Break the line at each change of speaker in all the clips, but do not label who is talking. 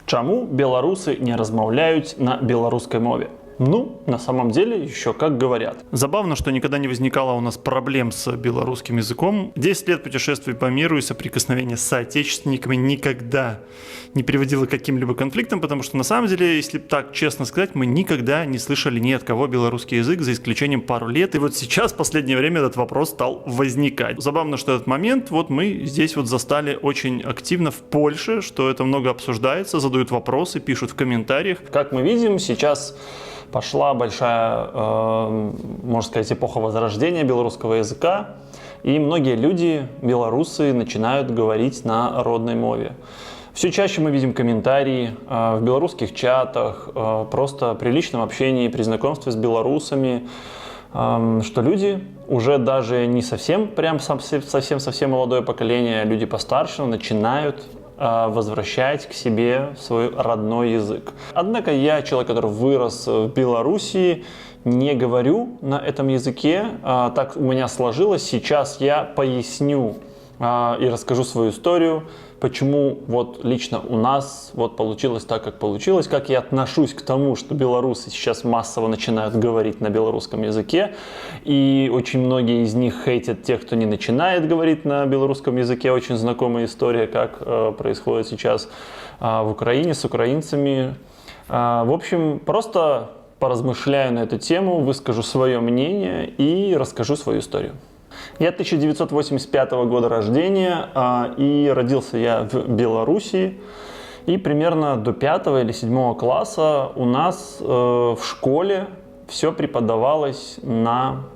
Чаму белорусы не размаўляюць на беларускай мове? Ну, на самом деле, еще как говорят. Забавно, что никогда не возникало у нас проблем с белорусским языком. 10 лет путешествий по миру и соприкосновения с соотечественниками никогда не приводило к каким-либо конфликтам, потому что, на самом деле, если так честно сказать, мы никогда не слышали ни от кого белорусский язык, за исключением пару лет. И вот сейчас, в последнее время, этот вопрос стал возникать. Забавно, что этот момент вот мы здесь вот застали очень активно в Польше, что это много обсуждается, задают вопросы, пишут в комментариях. Как мы видим, сейчас пошла большая, можно сказать, эпоха возрождения белорусского языка, и многие люди, белорусы, начинают говорить на родной мове. Все чаще мы видим комментарии в белорусских чатах, просто при личном общении, при знакомстве с белорусами, что люди уже даже не совсем, прям совсем молодое поколение, люди постарше начинают возвращать к себе свой родной язык. Однако я, человек, который вырос в Белоруссии, не говорю на этом языке. Так у меня сложилось. Сейчас я поясню и расскажу свою историю, почему вот лично у нас вот получилось так, как получилось, как я отношусь к тому, что белорусы сейчас массово начинают говорить на белорусском языке, и очень многие из них хейтят тех, кто не начинает говорить на белорусском языке. Очень знакомая история, как происходит сейчас в Украине с украинцами. В общем, просто поразмышляю на эту тему, выскажу свое мнение и расскажу свою историю. Я 1985 года рождения, и родился я в Белоруссии. И примерно до 5 или 7 класса у нас в школе все преподавалось на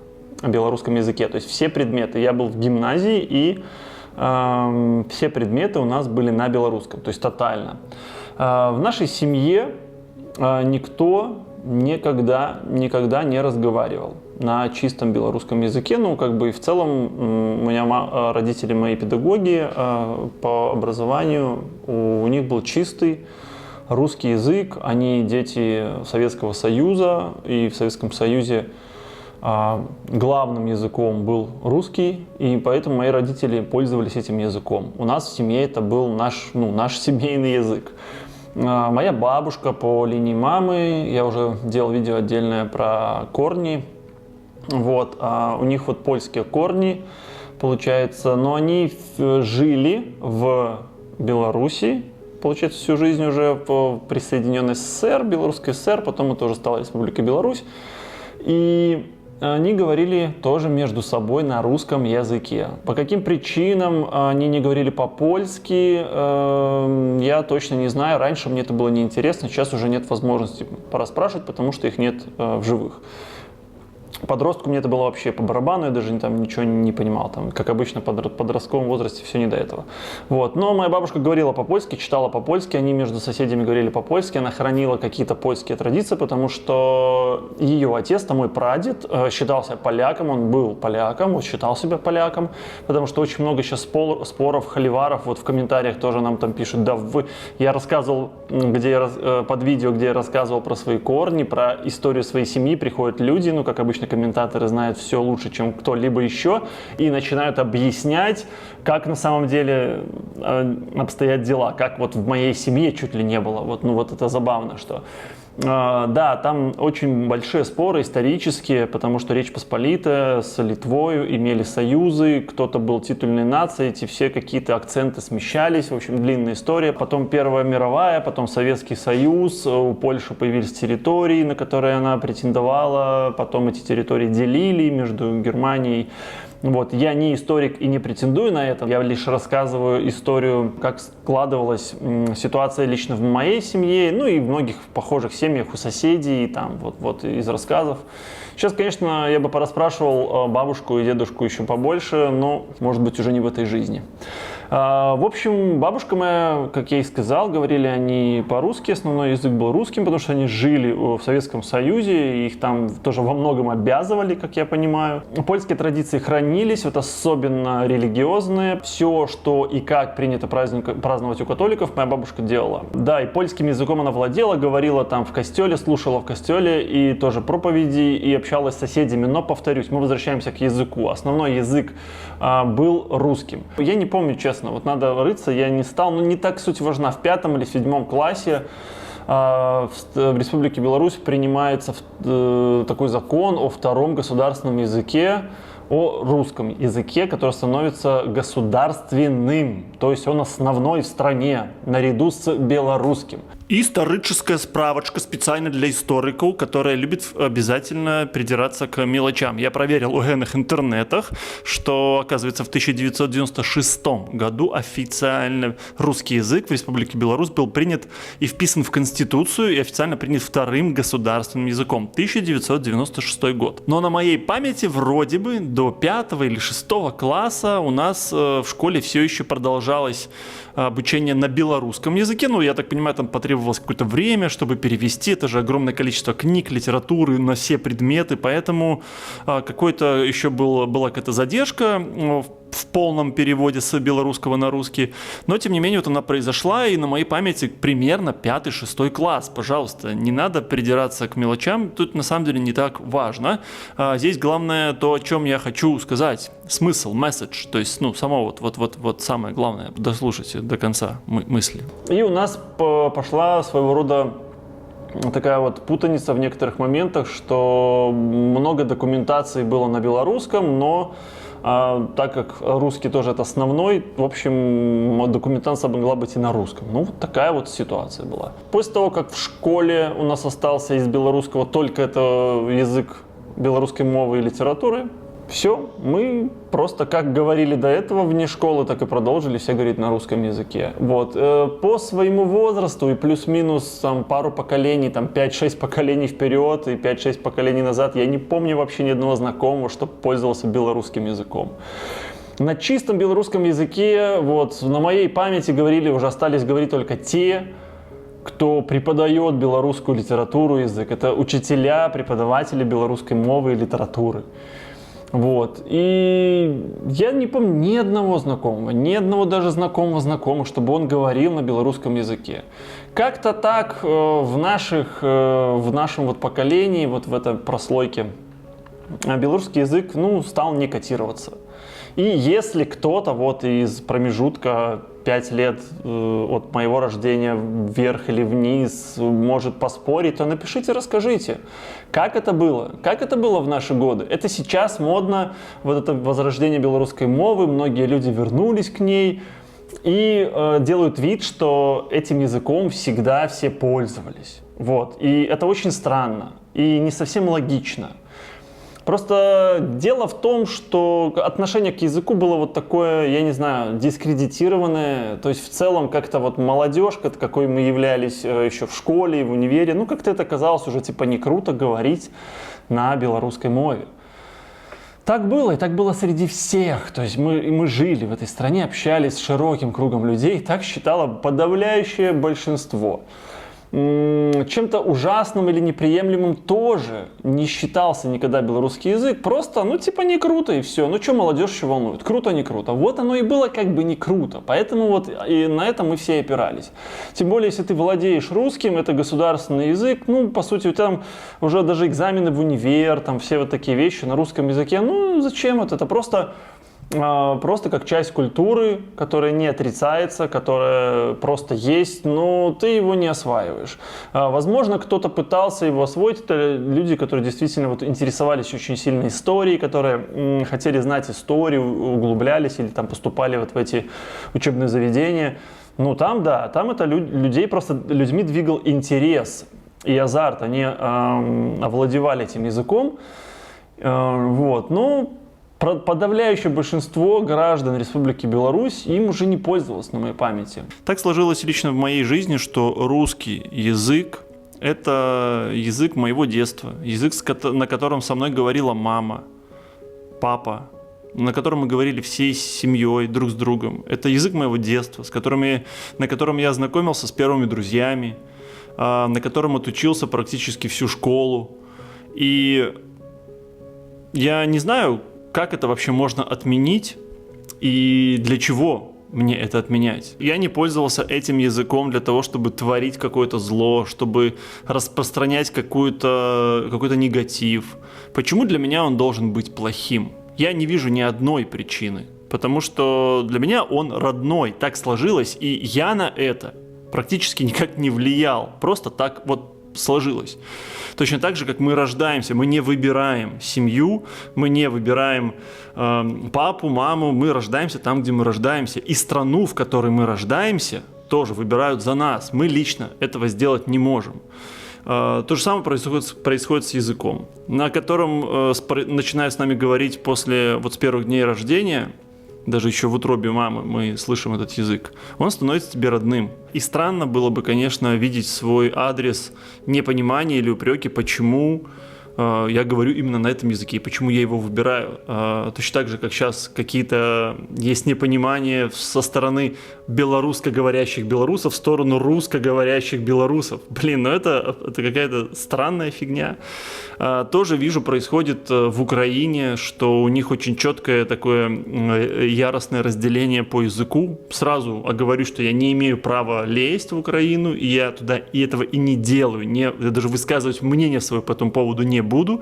белорусском языке. То есть все предметы. Я был в гимназии, и все предметы у нас были на белорусском, то есть тотально. В нашей семье никто никогда не разговаривал на чистом белорусском языке. Ну, как бы и в целом у меня родители мои педагоги по образованию, у них был чистый русский язык. Они дети Советского Союза, и в Советском Союзе главным языком был русский, и поэтому мои родители пользовались этим языком. У нас в семье это был наш семейный язык. Моя бабушка по линии мамы, я уже делал видео отдельное про корни, вот, у них вот польские корни, получается, но они жили в Беларуси, получается, всю жизнь уже в присоединенной СССР, Белорусской ССР, потом это уже стала Республика Беларусь, и они говорили тоже между собой на русском языке. По каким причинам они не говорили по-польски, я точно не знаю. Раньше мне это было неинтересно, сейчас уже нет возможности порасспрашивать, потому что их нет в живых. Подростку мне это было вообще по барабану, я даже там ничего не понимал. Там, как обычно, в подростковом возрасте все не до этого. Вот. Но моя бабушка говорила по-польски, читала по-польски, они между соседями говорили по-польски, она хранила какие-то польские традиции, потому что ее отец, мой прадед, считался поляком, он был поляком, он считал себя поляком, потому что очень много сейчас споров, холиваров, вот в комментариях тоже нам там пишут, да вы... Я рассказывал, под видео, где я рассказывал про свои корни, про историю своей семьи, приходят люди, ну, как обычно, комментаторы знают все лучше, чем кто-либо еще, и начинают объяснять, как на самом деле обстоят дела, как вот в моей семье чуть ли не было. Вот это забавно, что... Да, там очень большие споры исторические, потому что Речь Посполитая с Литвой имели союзы, кто-то был титульной нацией, эти все какие-то акценты смещались, в общем, длинная история. Потом Первая мировая, потом Советский Союз, у Польши появились территории, на которые она претендовала, потом эти территории делили между Германией. Вот. Я не историк и не претендую на это, я лишь рассказываю историю, как складывалась ситуация лично в моей семье, ну и в многих похожих семьях у соседей, там, вот из рассказов. Сейчас, конечно, я бы порасспрашивал бабушку и дедушку еще побольше, но, может быть, уже не в этой жизни. В общем, бабушка моя, как я и сказал, говорили они по-русски, основной язык был русским, потому что они жили в Советском Союзе, и их там тоже во многом обязывали, как я понимаю. Польские традиции хранились, вот особенно религиозные. Все, что и как принято праздновать у католиков, моя бабушка делала. Да, и польским языком она владела, говорила там в костеле, слушала в костеле, и тоже проповеди, и общалась с соседями. Но, повторюсь, мы возвращаемся к языку. Основной язык был русским. Я не помню, честно, честно. Вот надо рыться, я не стал, но не так суть важна. В 5 или 7 классе в Республике Беларусь принимается такой закон о втором государственном языке, о русском языке, который становится государственным, то есть он основной в стране, наряду с белорусским.
Историческая справочка специально для историков, которая любит обязательно придираться к мелочам. Я проверил у генных интернетах, что, оказывается, в 1996 году официально русский язык в Республике Беларусь был принят и вписан в Конституцию и официально принят вторым государственным языком. 1996 год. Но на моей памяти вроде бы до 5 или 6 класса у нас в школе все еще продолжалось обучение на белорусском языке. Ну, я так понимаю, там потребовалось какое-то время, чтобы перевести. Это же огромное количество книг, литературы на все предметы. Поэтому какой-то еще была какая-то задержка в полном переводе с белорусского на русский. Но, тем не менее, вот она произошла, и на моей памяти примерно 5-6 класс. Пожалуйста, не надо придираться к мелочам. Тут, на самом деле, не так важно. Здесь главное то, о чем я хочу сказать. Смысл, месседж. То есть, само вот самое главное. Дослушайте до конца мысли.
И у нас пошла своего рода такая вот путаница в некоторых моментах, что много документации было на белорусском, но так как русский тоже это основной, в общем, документация могла быть и на русском. Ну, вот такая вот ситуация была. После того, как в школе у нас остался из белорусского только это язык белорусской мовы и литературы, все, мы просто как говорили до этого вне школы, так и продолжили все говорить на русском языке. Вот. По своему возрасту и плюс-минус там, пару поколений, там 5-6 поколений вперед и 5-6 поколений назад, я не помню вообще ни одного знакомого, что пользовался белорусским языком. На чистом белорусском языке, вот, на моей памяти говорили, уже остались говорить только те, кто преподает белорусскую литературу, язык. Это учителя, преподаватели белорусской мовы и литературы. Вот. И я не помню ни одного знакомого, ни одного даже знакомого, чтобы он говорил на белорусском языке. Как-то так в нашем вот поколении, вот в этой прослойке, белорусский язык, стал не котироваться. И если кто-то вот из промежутка 5 лет от моего рождения вверх или вниз может поспорить, то напишите, расскажите, как это было? Как это было в наши годы? Это сейчас модно, вот это возрождение белорусской мовы, многие люди вернулись к ней и делают вид, что этим языком всегда все пользовались. Вот. И это очень странно и не совсем логично. Просто дело в том, что отношение к языку было вот такое, я не знаю, дискредитированное. То есть в целом как-то вот молодежь, какой мы являлись еще в школе и в универе, как-то это казалось уже типа не круто говорить на белорусской мове. Так было, и так было среди всех. То есть мы жили в этой стране, общались с широким кругом людей, так считало подавляющее большинство. Чем-то ужасным или неприемлемым тоже не считался никогда белорусский язык. Просто, не круто и все. Что молодежь еще волнует? Круто, не круто. Вот оно и было как бы не круто. Поэтому вот и на это мы все опирались. Тем более, если ты владеешь русским, это государственный язык, по сути, там уже даже экзамены в универ, там все вот такие вещи на русском языке. Зачем это? Это просто как часть культуры, которая не отрицается, которая просто есть, но ты его не осваиваешь. Возможно, кто-то пытался его освоить, это люди, которые действительно вот интересовались очень сильно историей, которые хотели знать историю, углублялись или там поступали вот в эти учебные заведения. Там это людьми двигал интерес и азарт, они овладевали этим языком, подавляющее большинство граждан Республики Беларусь им уже не пользовалось на моей памяти.
Так сложилось лично в моей жизни, что русский язык – это язык моего детства, язык, на котором со мной говорила мама, папа, на котором мы говорили всей семьей, друг с другом. Это язык моего детства, на котором я знакомился с первыми друзьями, на котором отучился практически всю школу. И я не знаю, как это вообще можно отменить и для чего мне это отменять. Я не пользовался этим языком для того, чтобы творить какое-то зло, чтобы распространять какой-то негатив. Почему для меня он должен быть плохим? Я не вижу ни одной причины, потому что для меня он родной, так сложилось, и я на это практически никак не влиял, просто так вот сложилось. Точно так же, как мы рождаемся, мы не выбираем семью, мы не выбираем папу, маму, мы рождаемся там, где мы рождаемся, и страну, в которой мы рождаемся, тоже выбирают за нас, мы лично этого сделать не можем. То же самое происходит с языком, на котором, начиная с нами говорить с первых дней рождения, даже еще в утробе мамы мы слышим этот язык, он становится тебе родным. И странно было бы, конечно, видеть свой адрес непонимания или упреки, почему я говорю именно на этом языке, и почему я его выбираю. Точно так же, как сейчас какие-то есть непонимания со стороны белорусскоговорящих белорусов в сторону русскоговорящих белорусов. Блин, это какая-то странная фигня. Тоже вижу, происходит в Украине, что у них очень четкое такое яростное разделение по языку. Сразу оговорю, что я не имею права лезть в Украину, и я туда этого и не делаю. Я даже высказывать мнение свое по этому поводу не буду.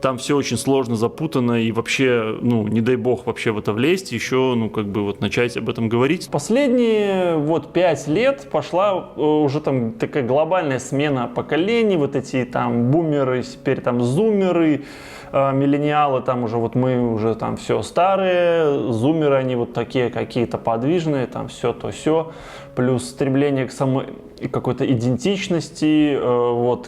Там все очень сложно, запутано, и вообще, не дай бог вообще в это влезть, еще, начать об этом говорить.
Последние 5 лет пошла уже там такая глобальная смена поколений, вот эти там бумеры, теперь там зумеры, миллениалы, там уже мы уже там все старые, зумеры, они вот такие какие-то подвижные, там все то все, плюс стремление к самой какой-то идентичности,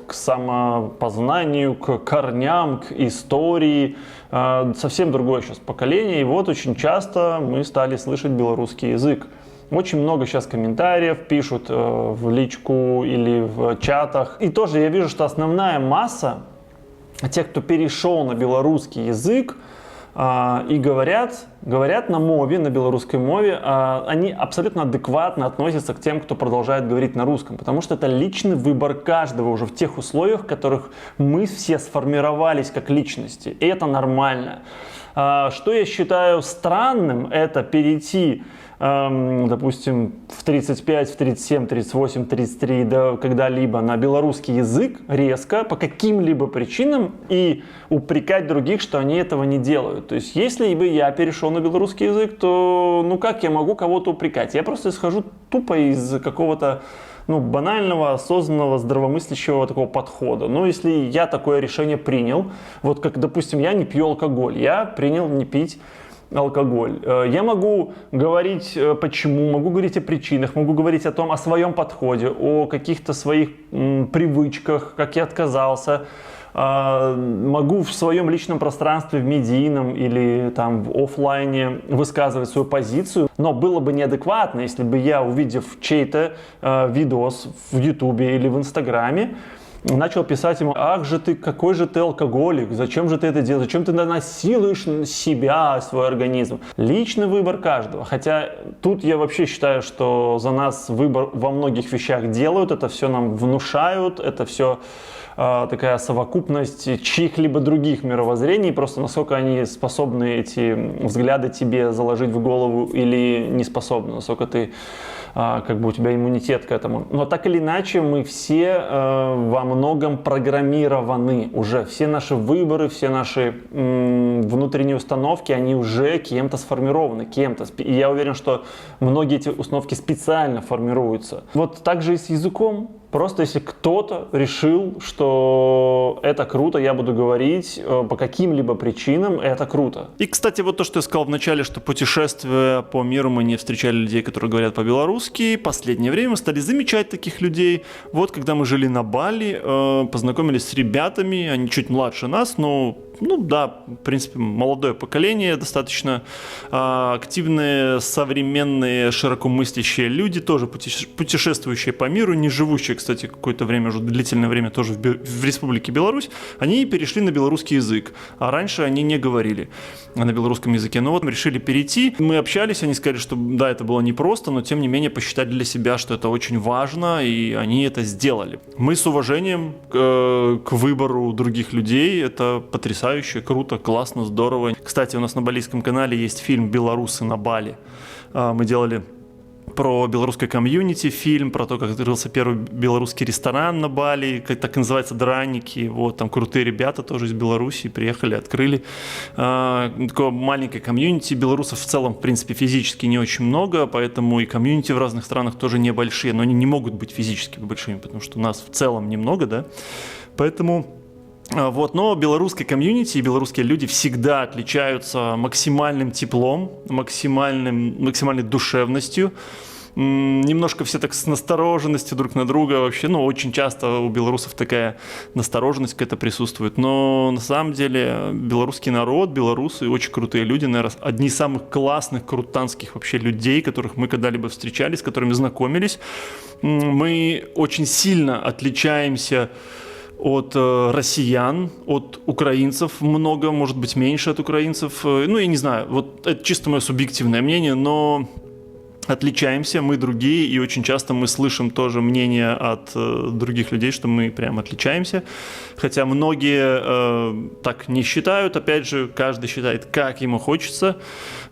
к самопознанию, к корням, к истории, совсем другое сейчас поколение, и очень часто мы стали слышать белорусский язык. Очень много сейчас комментариев пишут в личку или в чатах, и тоже я вижу, что основная масса тех, кто перешел на белорусский язык и говорят на мове, на белорусской мове, они абсолютно адекватно относятся к тем, кто продолжает говорить на русском, потому что это личный выбор каждого уже в тех условиях, в которых мы все сформировались как личности, и это нормально. Что я считаю странным, это перейти, допустим, в 35, в 37, 38, 33, да, когда-либо на белорусский язык резко по каким-либо причинам и упрекать других, что они этого не делают. То есть, если бы я перешел на белорусский язык, то как я могу кого-то упрекать? Я просто исхожу тупо из какого-то банального, осознанного, здравомыслящего такого подхода. Но если я такое решение принял, как, допустим, я не пью алкоголь, я принял не пить алкоголь. Я могу говорить почему, могу говорить о причинах, могу говорить о своем подходе, о каких-то своих привычках, как я отказался. Могу в своем личном пространстве, в медийном или там в офлайне высказывать свою позицию, но было бы неадекватно, если бы я, увидев чей-то видос в Ютубе или в Инстаграме, начал писать ему: ах же ты, какой же ты алкоголик, зачем же ты это делаешь, зачем ты насилуешь себя, свой организм. Личный выбор каждого. Хотя тут я вообще считаю, что за нас выбор во многих вещах делают, это все нам внушают, это все такая совокупность чьих-либо других мировоззрений, просто насколько они способны эти взгляды тебе заложить в голову или не способны, насколько ты у тебя иммунитет к этому. Но так или иначе мы все во многом программированы уже. Все наши выборы, все наши внутренние установки, они уже кем-то сформированы, кем-то. И я уверен, что многие эти установки специально формируются. Так же и с языком. Просто если кто-то решил, что это круто, я буду говорить по каким-либо причинам, это круто.
И, кстати, то, что я сказал в начале, что путешествуя по миру мы не встречали людей, которые говорят по-белорусски. Последнее время мы стали замечать таких людей. Когда мы жили на Бали, познакомились с ребятами, они чуть младше нас, но в принципе, молодое поколение, достаточно активные, современные, широкомыслящие люди, тоже путешествующие по миру, не живущие, кстати, какое-то время, уже длительное время тоже в Республике Беларусь, они перешли на белорусский язык, а раньше они не говорили на белорусском языке. Но мы решили перейти, мы общались, они сказали, что да, это было непросто, но тем не менее посчитали для себя, что это очень важно, и они это сделали. Мы с уважением к выбору других людей, это потрясающе, круто, классно, здорово. Кстати, у нас на балийском канале есть фильм «Белорусы на Бали». Мы делали про белорусское комьюнити фильм, про то, как открылся первый белорусский ресторан на Бали, как так и называется, «Драники». Вот, там крутые ребята тоже из Беларуси приехали, открыли. Такое маленькое комьюнити. Белорусов в целом, в принципе, физически не очень много, поэтому и комьюнити в разных странах тоже небольшие, но они не могут быть физически большими, потому что нас в целом немного, да. Поэтому... Вот, но белорусское комьюнити и белорусские люди всегда отличаются максимальным теплом, максимальной душевностью. Немножко все так с настороженностью друг на друга вообще, ну, очень часто у белорусов такая настороженность какая-то присутствует, но на самом деле белорусский народ, белорусы очень крутые люди, наверное, одни из самых классных, крутанских вообще людей, которых мы когда-либо встречались, с которыми знакомились. Мы очень сильно отличаемся от россиян, от украинцев много, может быть, меньше от украинцев. Ну, я не знаю, вот это чисто мое субъективное мнение, но отличаемся, мы другие, и очень часто мы слышим тоже мнение от других людей, что мы прям отличаемся. Хотя многие так не считают, опять же, каждый считает, как ему хочется.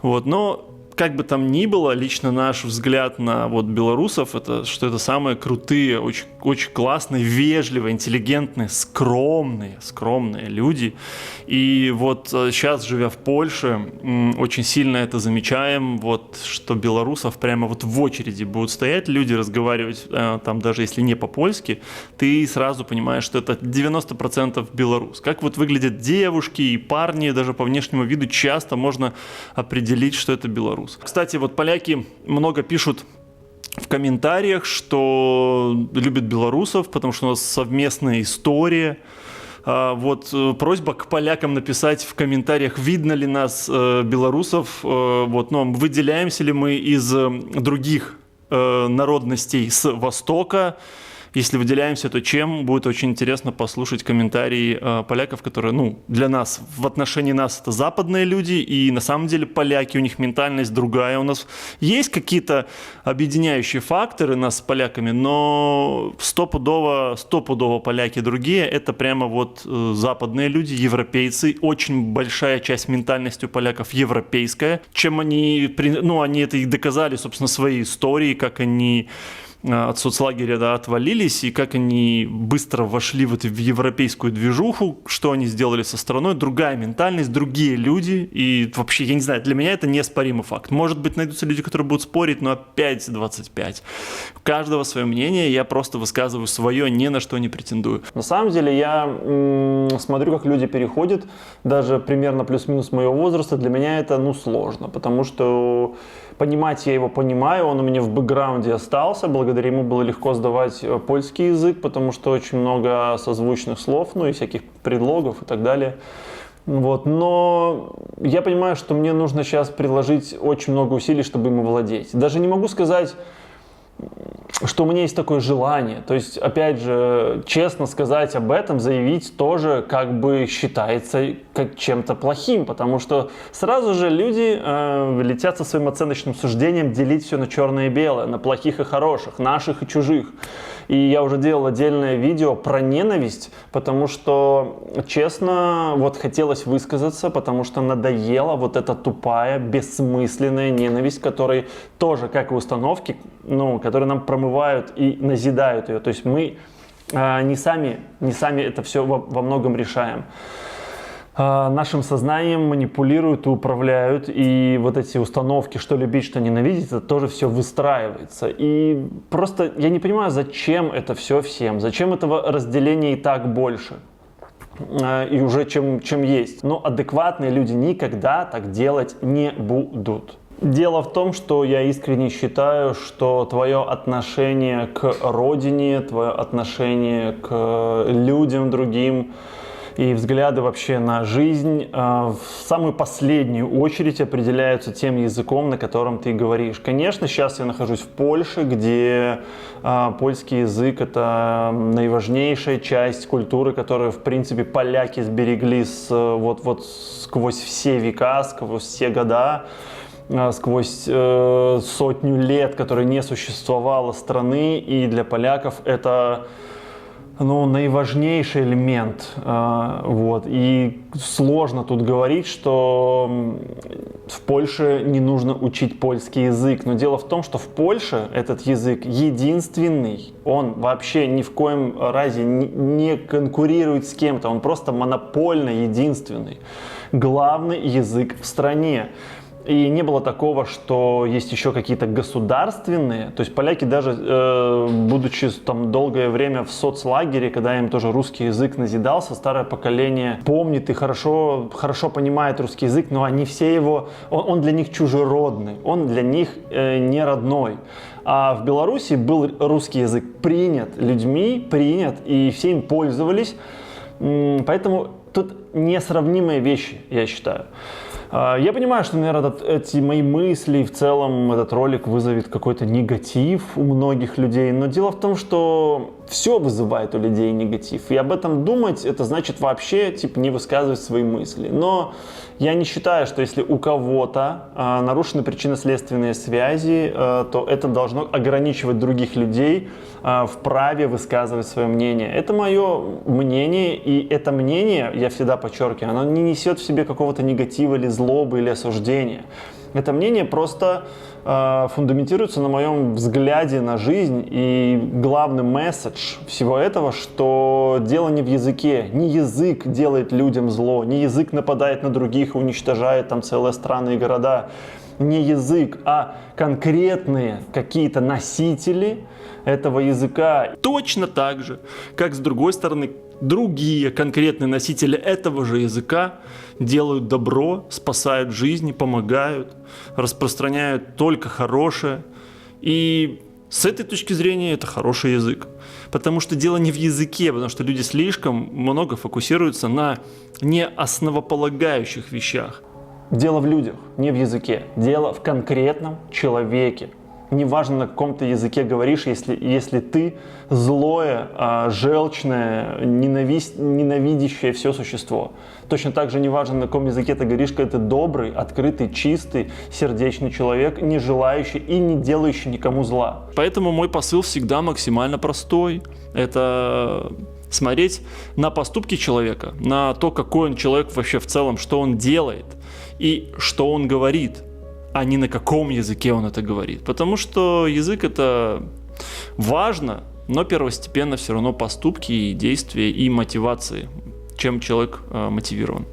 Вот, но как бы там ни было, лично наш взгляд на вот белорусов, это что это самые крутые, очень, очень классные, вежливые, интеллигентные, скромные люди. И вот сейчас, живя в Польше, очень сильно это замечаем, вот, что белорусов прямо вот в очереди будут стоять люди, разговаривать, там даже если не по-польски, ты сразу понимаешь, что это 90% белорус. Как вот выглядят девушки и парни, даже по внешнему виду часто можно определить, что это белорус. Кстати, вот поляки много пишут в комментариях, что любят белорусов, потому что у нас совместная история. Вот просьба к полякам написать в комментариях, видно ли нас, белорусов, вот, но выделяемся ли мы из других народностей с Востока. Если выделяемся, то чем? Будет очень интересно послушать комментарии поляков, которые, ну, для нас, в отношении нас это западные люди, и на самом деле поляки, у них ментальность другая. У нас есть какие-то объединяющие факторы нас с поляками, но стопудово поляки другие. Это прямо вот западные люди, европейцы. Очень большая часть ментальности у поляков европейская. Чем они, ну, они это и доказали, собственно, своей историей, как они от соцлагеря, да, отвалились, и как они быстро вошли в европейскую движуху, что они сделали со страной, другая ментальность, другие люди, и вообще, я не знаю, для меня это неоспоримый факт. Может быть, найдутся люди, которые будут спорить, но опять 25. У каждого свое мнение, я просто высказываю свое, ни на что не претендую.
На самом деле, я смотрю, как люди переходят, даже примерно плюс-минус моего возраста, для меня это, ну, сложно, потому что понимать я его понимаю, он у меня в бэкграунде остался, благодаря ему было легко сдавать польский язык, потому что очень много созвучных слов, ну и всяких предлогов и так далее. Вот. Но я понимаю, что мне нужно сейчас приложить очень много усилий, чтобы им овладеть. Даже не могу сказать, что у меня есть такое желание. То есть, опять же, честно сказать об этом, заявить тоже как бы считается как чем-то плохим, потому что сразу же люди летят со своим оценочным суждением делить все на черное и белое, на плохих и хороших, наших и чужих. И я уже делал отдельное видео про ненависть, потому что, честно, вот хотелось высказаться, потому что надоела вот эта тупая, бессмысленная ненависть, которая тоже, как и установки, ну, которые нам промывают и назидают ее. То есть мы не сами это все во многом решаем. Нашим сознанием манипулируют и управляют, и вот эти установки, что любить, что ненавидеть, это тоже все выстраивается. И просто я не понимаю, зачем это все всем, зачем этого разделения и так больше, и уже чем есть. Но адекватные люди никогда так делать не будут. Дело в том, что я искренне считаю, что твое отношение к родине, твое отношение к людям другим, и взгляды вообще на жизнь в самую последнюю очередь определяются тем языком, на котором ты говоришь. Конечно, сейчас я нахожусь в Польше, где польский язык — это наиважнейшая часть культуры, которую, в принципе, поляки сберегли вот сквозь все века, сквозь все года, сквозь сотню лет, которой не существовало страны, и для поляков это ну, наиважнейший элемент. Вот. И сложно тут говорить, что в Польше не нужно учить польский язык. Но дело в том, что в Польше этот язык единственный. Он вообще ни в коем разе не конкурирует с кем-то. Он просто монопольно единственный. Главный язык в стране. И не было такого, что есть еще какие-то государственные. То есть поляки даже, будучи там долгое время в соцлагере, когда им тоже русский язык назидался, старое поколение помнит и хорошо понимает русский язык, но они все его, он для них чужеродный, он для них не родной. А в Беларуси был русский язык принят людьми, и все им пользовались. Поэтому тут несравнимые вещи, я считаю. Я понимаю, что, наверное, эти мои мысли, в целом этот ролик вызовет какой-то негатив у многих людей, но дело в том, что все вызывает у людей негатив, и об этом думать, это значит вообще, типа, не высказывать свои мысли. Но я не считаю, что если у кого-то нарушены причинно-следственные связи, то это должно ограничивать других людей в праве высказывать свое мнение. Это мое мнение, и это мнение, я всегда подчеркиваю, оно не несет в себе какого-то негатива или злобы или осуждения. Это мнение просто фундаментируется на моем взгляде на жизнь, и главный месседж всего этого, что дело не в языке. Не язык делает людям зло, не язык нападает на других и уничтожает там целые страны и города. Не язык, а конкретные какие-то носители этого языка.
Точно так же, как с другой стороны, другие конкретные носители этого же языка делают добро, спасают жизни, помогают, распространяют только хорошее. И с этой точки зрения это хороший язык. Потому что дело не в языке, потому что люди слишком много фокусируются на неосновополагающих вещах.
Дело в людях, не в языке. Дело в конкретном человеке. Неважно, на каком ты языке говоришь, если ты злое, желчное, ненавидящее все существо. Точно так же неважно, на каком языке ты говоришь, когда ты добрый, открытый, чистый, сердечный человек, не желающий и не делающий никому зла.
Поэтому мой посыл всегда максимально простой. Это смотреть на поступки человека, на то, какой он человек вообще в целом, что он делает и что он говорит, а не на каком языке он это говорит. Потому что язык — это важно, но первостепенно все равно поступки и действия и мотивации, чем человек мотивирован.